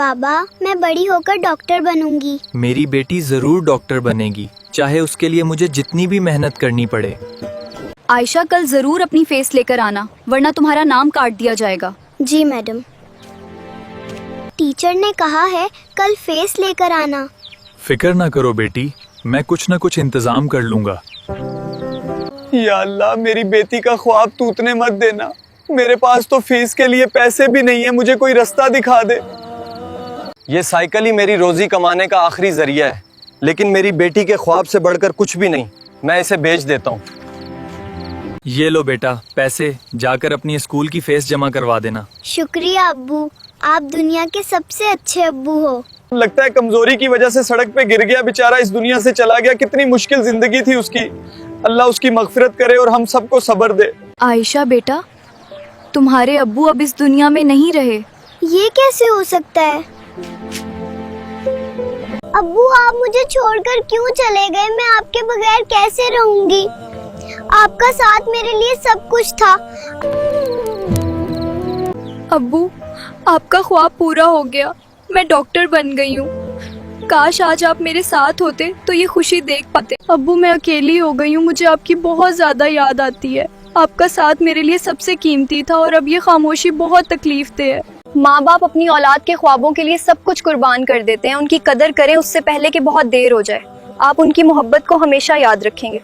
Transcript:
बाबा, मैं बड़ी होकर डॉक्टर बनूंगी। मेरी बेटी जरूर डॉक्टर बनेगी, चाहे उसके लिए मुझे जितनी भी मेहनत करनी पड़े। आयशा, कल जरूर अपनी फेस लेकर आना, वरना तुम्हारा नाम काट दिया जाएगा। जी मैडम। टीचर ने कहा है कल फेस लेकर आना। फिक्र ना करो बेटी, मैं कुछ न कुछ इंतजाम कर लूंगा। या अल्लाह, मेरी बेटी का ख्वाब टूटने मत देना। मेरे पास तो फीस के लिए पैसे भी नहीं है, मुझे कोई रास्ता दिखा दे। ये साइकिल ही मेरी रोजी कमाने का आखिरी जरिया है, लेकिन मेरी बेटी के ख्वाब से बढ़कर कुछ भी नहीं। मैं इसे बेच देता हूँ। ये लो बेटा पैसे, जाकर अपनी स्कूल की फीस जमा करवा देना। शुक्रिया अब्बू, आप दुनिया के सबसे अच्छे अब्बू हो। लगता है कमजोरी की वजह से सड़क पे गिर गया, बेचारा इस दुनिया से चला गया। कितनी मुश्किल जिंदगी थी उसकी। अल्लाह उसकी मगफिरत करे और हम सबको सब्र दे। आयशा बेटा, तुम्हारे अब्बू अब इस दुनिया में नहीं रहे। ये कैसे हो सकता है? अब्बू, आप मुझे छोड़कर क्यों चले गए? मैं आपके बगैर कैसे रहूंगी? आपका साथ मेरे लिए सब कुछ था। अब्बू, आपका ख्वाब पूरा हो गया, मैं डॉक्टर बन गई हूँ। काश आज आप मेरे साथ होते तो ये खुशी देख पाते। अब्बू, मैं अकेली हो गई हूँ, मुझे आपकी बहुत ज़्यादा याद आती है। आपका साथ मेरे लिए सबसे कीमती था और अब ये खामोशी बहुत तकलीफ दे है। माँ बाप अपनी औलाद के ख्वाबों के लिए सब कुछ कुर्बान कर देते हैं। उनकी कदर करें उससे पहले कि बहुत देर हो जाए। आप उनकी मोहब्बत को हमेशा याद रखेंगे।